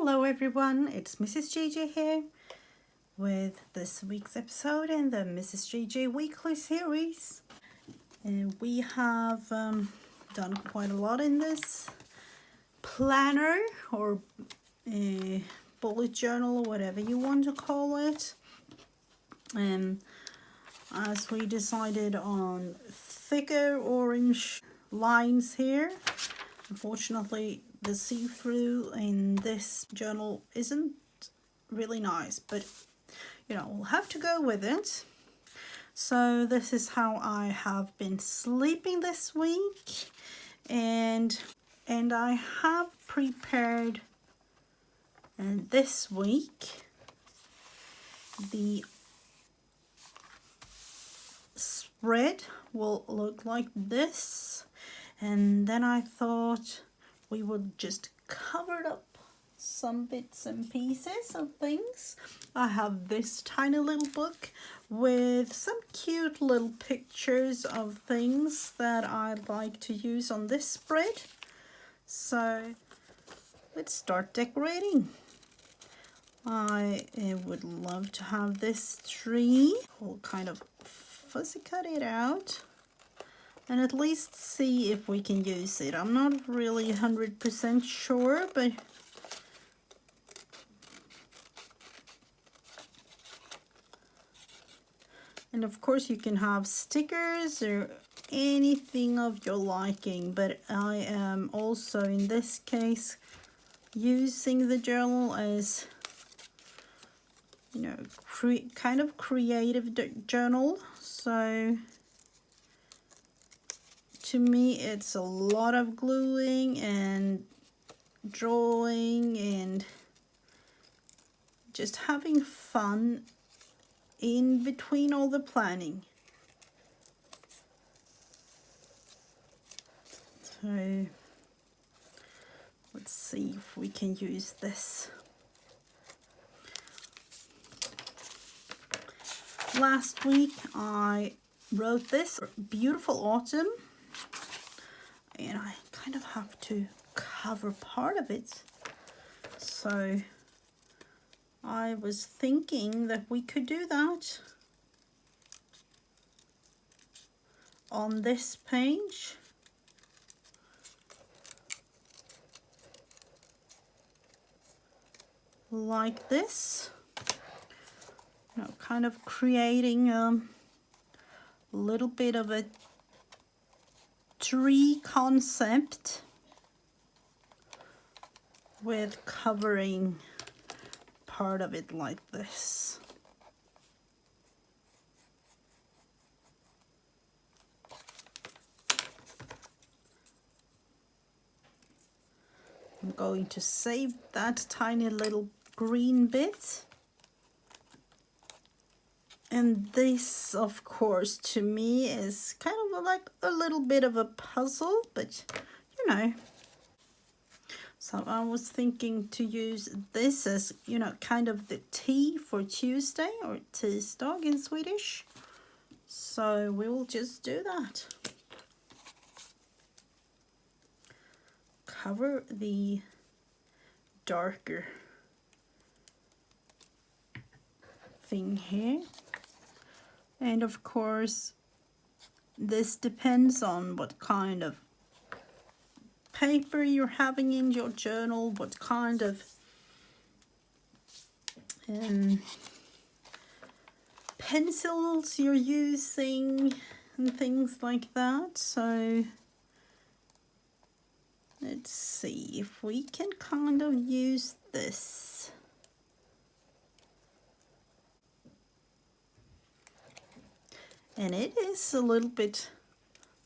Hello everyone, it's Mrs. Gigi here with this week's episode in the Mrs. Gigi Weekly series. We have done quite a lot in this planner or bullet journal or whatever you want to call it. As we decided on thicker orange lines here, unfortunately the see-through in this journal isn't really nice, but you know, we'll have to go with it. So this is how I have been sleeping this week, and I have prepared this week the spread will look like this, and then I thought we would just cover up some bits and pieces of things. I have this tiny little book with some cute little pictures of things that I'd like to use on this spread. So let's start decorating. I would love to have this tree. We'll kind of fussy cut it out and at least see if we can use it. I'm not really 100% sure, but and of course you can have stickers or anything of your liking, but I am also in this case using the journal as, you know, kind of creative journal. So to me it's a lot of gluing and drawing and just having fun in between all the planning. So let's see if we can use this. Last week I wrote this beautiful autumn, and I kind of have to cover part of it. So I was thinking that we could do that on this page. Like this. You know, kind of creating a little bit of a tree concept with covering part of it like this. I'm going to save that tiny little green bit. And this, of course, to me is kind of like a little bit of a puzzle, but you know. So I was thinking to use this as, you know, kind of the T for Tuesday or tisdag in Swedish. So we will just do that. Cover the darker thing here. And of course, this depends on what kind of paper you're having in your journal, what kind of pencils you're using and things like that. So let's see if we can kind of use this. And it is a little bit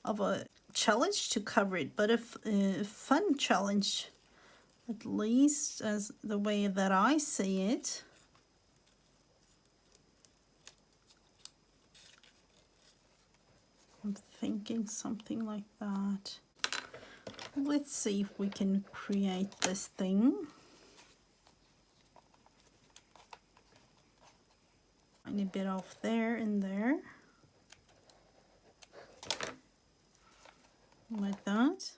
of a challenge to cover it, but a fun challenge, at least as the way that I see it. I'm thinking something like that. Let's see if we can create this thing. Tiny bit off there and there. Like that.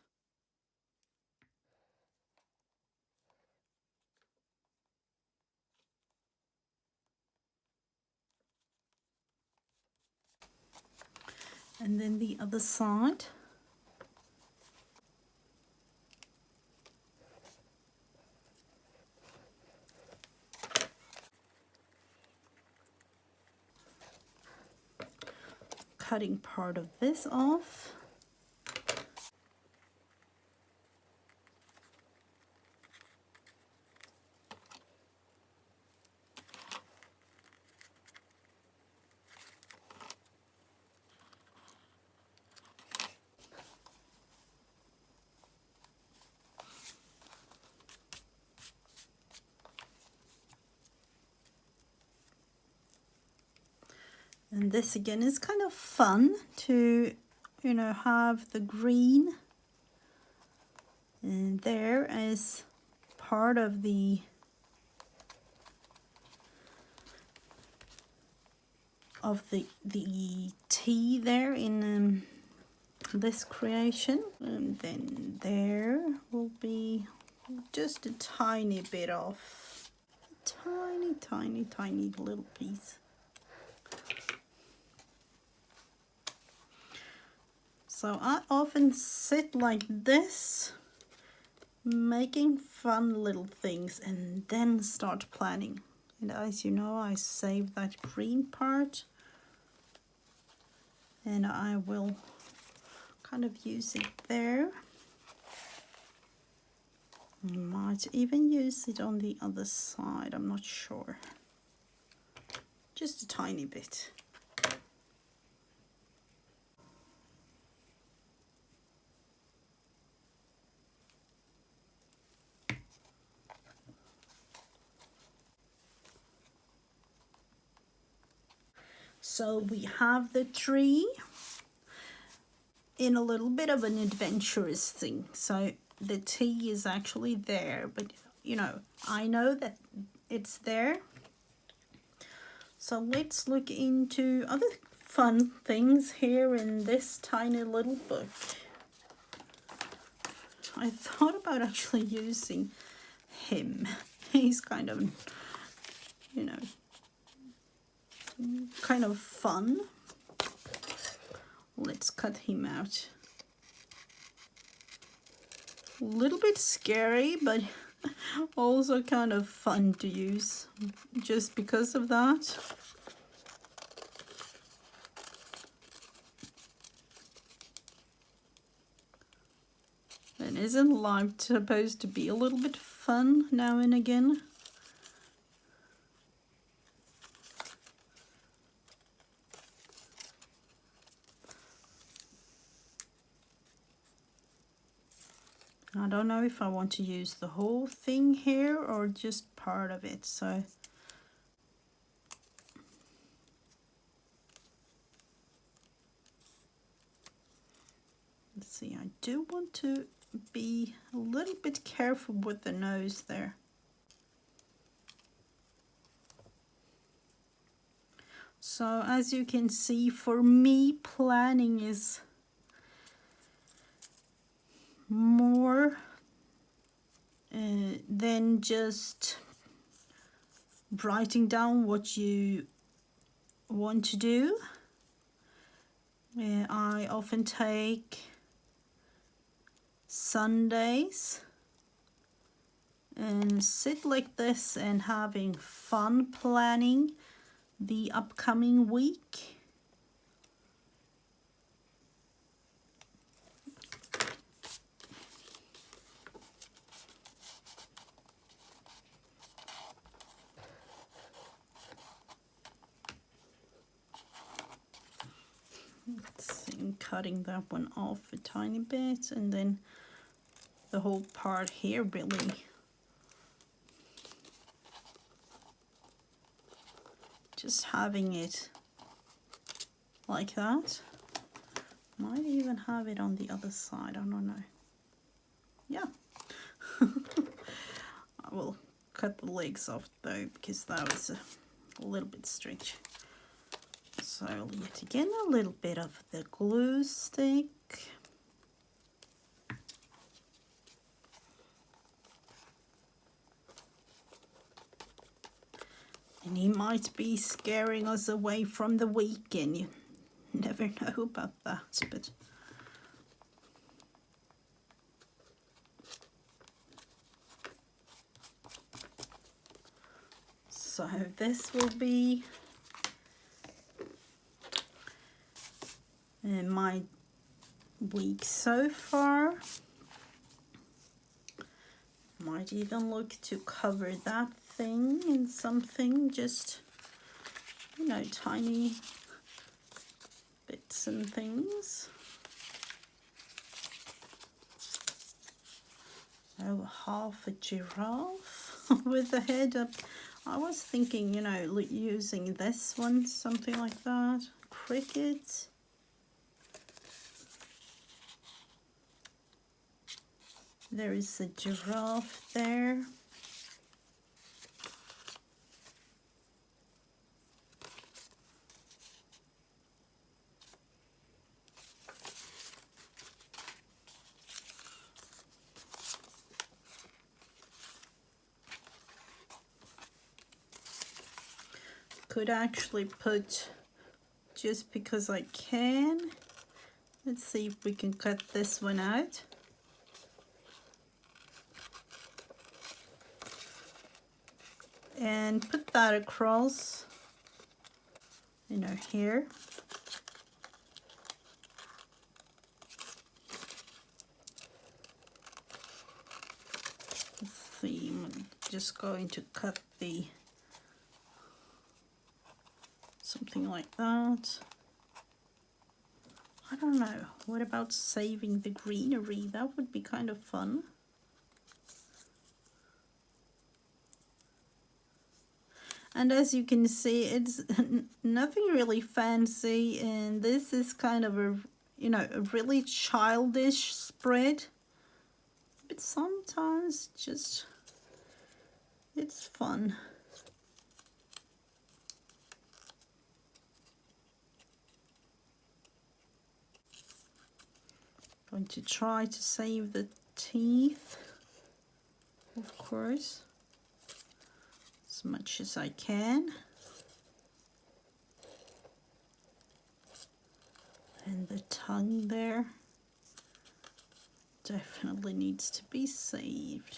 And then the other side. Cutting part of this off. And this again is kind of fun to, you know, have the green. And there is part of the tea there in this creation. And then there will be just a tiny bit of, tiny little piece. So I often sit like this, making fun little things, and then start planning. And as you know, I save that green part, and I will kind of use it there. I might even use it on the other side, I'm not sure. Just a tiny bit. So we have the tree in a little bit of an adventurous thing. So the tea is actually there, but you know, I know that it's there. So let's look into other fun things here in this tiny little book. I thought about actually using him. He's kind of, you know, kind of fun. Let's cut him out. A little bit scary, but also kind of fun to use just because of that. And isn't life supposed to be a little bit fun now and again? I don't know if I want to use the whole thing here or just part of it, so let's see. I do want to be a little bit careful with the nose there. So as you can see, for me, planning is more than just writing down what you want to do. I often take Sundays and sit like this and having fun planning the upcoming week. Cutting that one off a tiny bit, and then the whole part here, really. Just having it like that. Might even have it on the other side, I don't know. Yeah. I will cut the legs off though, because that was a little bit strange. So yet again, a little bit of the glue stick. And he might be scaring us away from the weekend. You never never know about that, but so this will be my week so far. Might even look to cover that thing in something, just, you know, tiny bits and things. Oh, half a giraffe with the head up. I was thinking, you know, using this one, something like that. Cricket. There is a giraffe there. Could actually put, just because I can, let's see if we can cut this one out. And put that across, you know, here. Let's see, I'm just going to cut the, something like that. I don't know, what about saving the greenery? That would be kind of fun. And as you can see, it's nothing really fancy, and this is kind of a, you know, a really childish spread. But sometimes just, it's fun. Going to try to save the teeth, of course, as much as I can. And the tongue there definitely needs to be saved.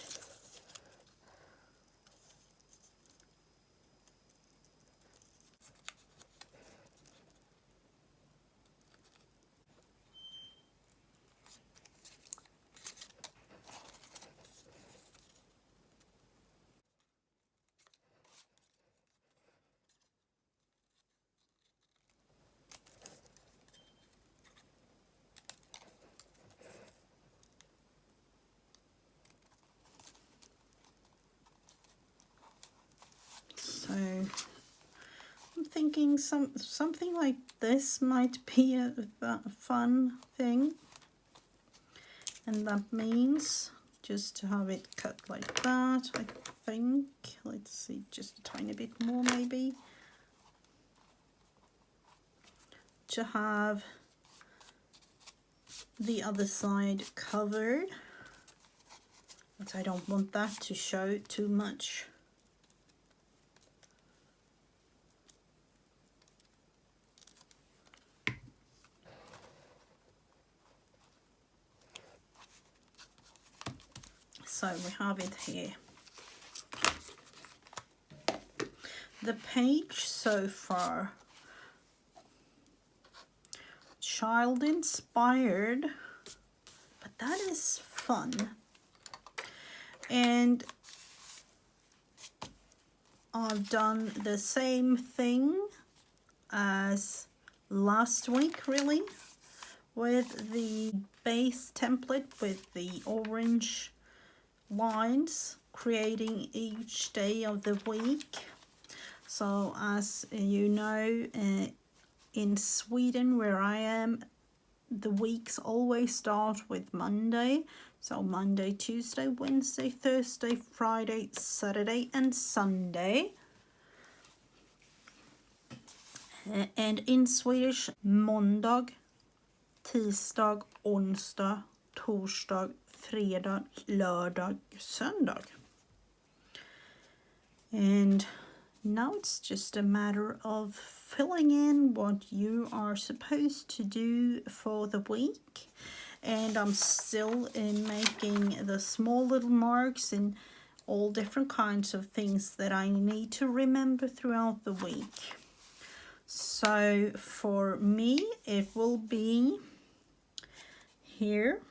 So I'm thinking something like this might be a fun thing, and that means just to have it cut like that, I think. Let's see, just a tiny bit more maybe, to have the other side covered, but I don't want that to show too much. So we have it here. The page so far, child inspired, but that is fun. And I've done the same thing as last week, really, with the base template with the orange lines, creating each day of the week. So as you know, in Sweden where I am, the weeks always start with Monday. So Monday, Tuesday, Wednesday, Thursday, Friday, Saturday and Sunday. And in Swedish, måndag, tisdag, onsdag, torsdag, fredag, lördag, söndag. And Now it's just a matter of filling in what you are supposed to do for the week. And I'm still making the small little marks in all different kinds of things that I need to remember throughout the week. So for me, it will be here.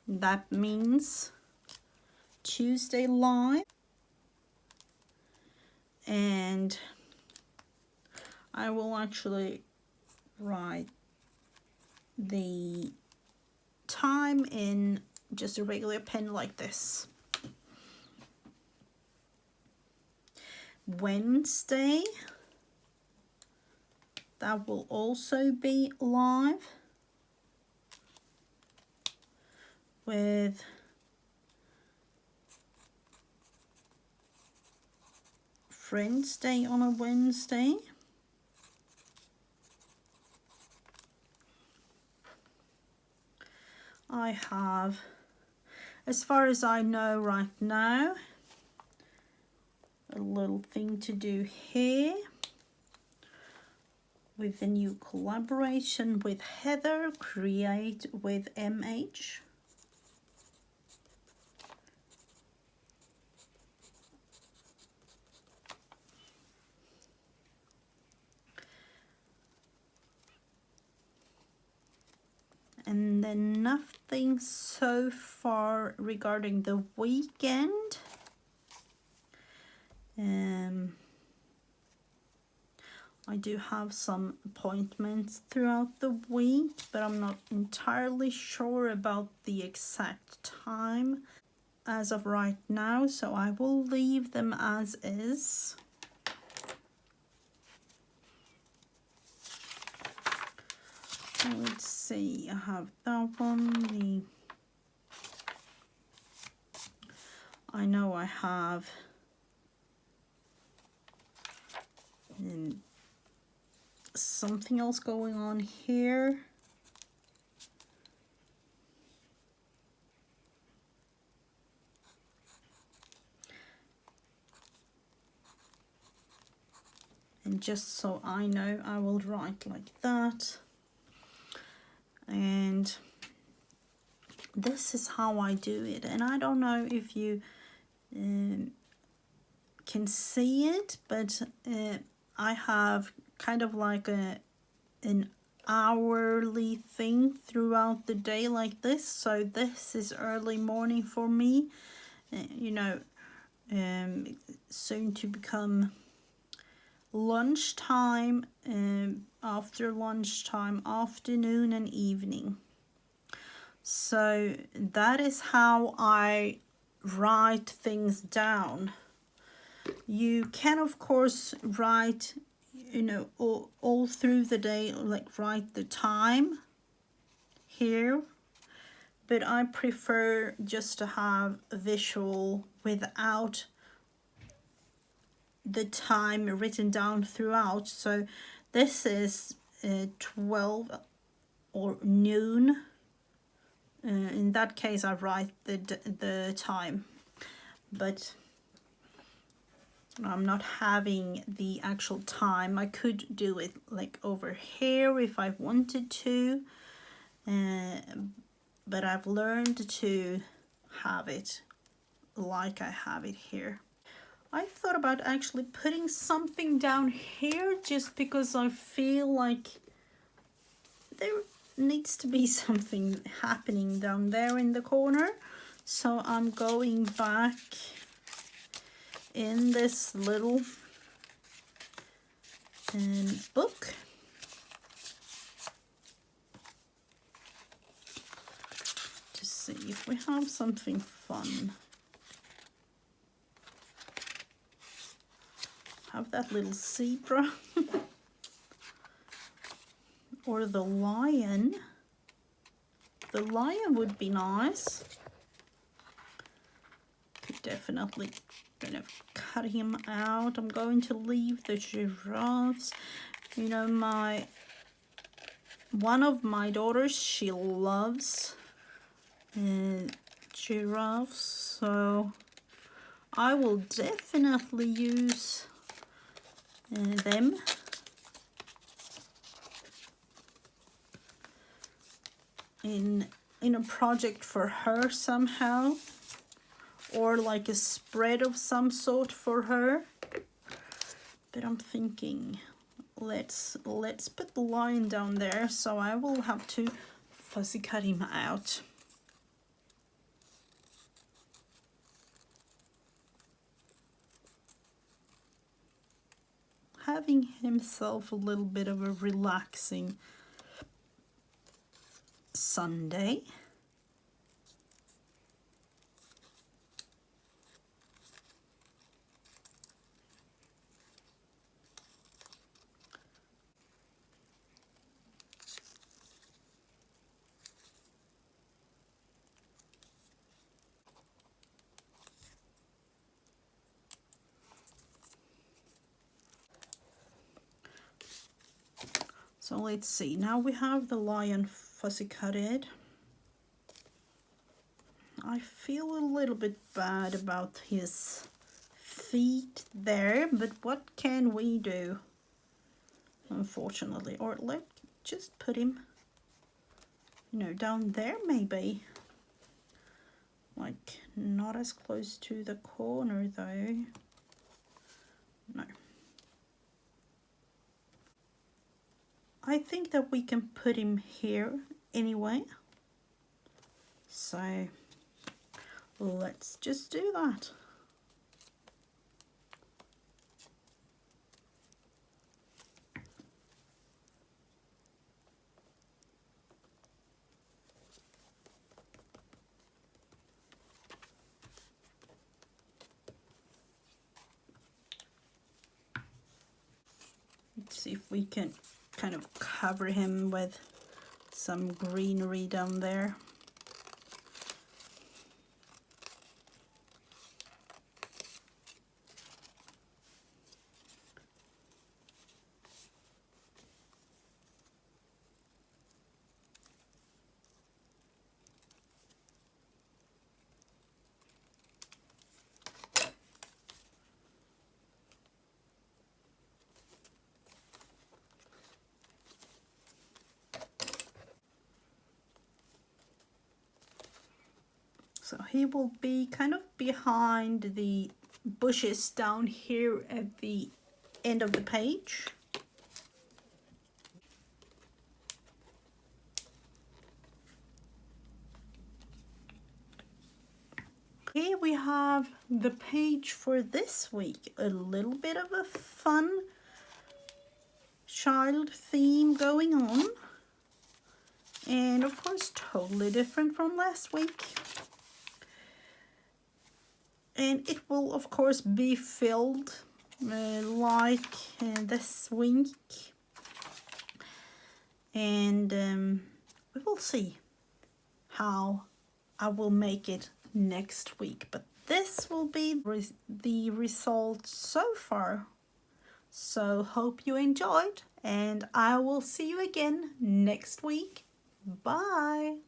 That means Tuesday live. And I will actually write the time in just a regular pen like this. Wednesday, that will also be live with Friends Day on a Wednesday. I have, as far as I know right now, a little thing to do here with the new collaboration with Heather, Create with MH. And then nothing so far regarding the weekend. I do have some appointments throughout the week, but I'm not entirely sure about the exact time as of right now, so I will leave them as is. Let's see, I have that one. I know I have something else going on here. And just so I know, I will write like that. And this is how I do it. And I don't know if you can see it, but I have kind of like an hourly thing throughout the day like this. So this is early morning for me, you know, soon to become lunchtime, after lunchtime, afternoon and evening. So that is how I write things down. You can of course write, you know, all through the day, like write the time here, but I prefer just to have a visual without the time written down throughout. So this is 12 or noon. In that case I write the time, but I'm not having the actual time. I could do it like over here if I wanted to, but I've learned to have it like I have it here. I thought about actually putting something down here just because I feel like there needs to be something happening down there in the corner. So I'm going back in this little book to see if we have something fun. Have that little zebra or the lion. The lion would be nice. Could definitely kind of cut him out. I'm going to leave the giraffes. You know, one of my daughters, she loves giraffes, so I will definitely use them in a project for her somehow, or like a spread of some sort for her. But I'm thinking, let's put the lion down there, so I will have to fussy cut him out. Having himself a little bit of a relaxing Sunday. So let's see, now we have the lion fussy cutted. I feel a little bit bad about his feet there, but what can we do? Unfortunately, or let's just put him, you know, down there maybe. Like, not as close to the corner though. No. I think that we can put him here anyway. So let's just do that. Let's see if we can kind of cover him with some greenery down there. So he will be kind of behind the bushes down here at the end of the page. Here we have the page for this week. A little bit of a fun child theme going on. And of course, totally different from last week. And it will of course be filled like this week. And we will see how I will make it next week, but this will be the result so far. So hope you enjoyed, and I will see you again next week. Bye.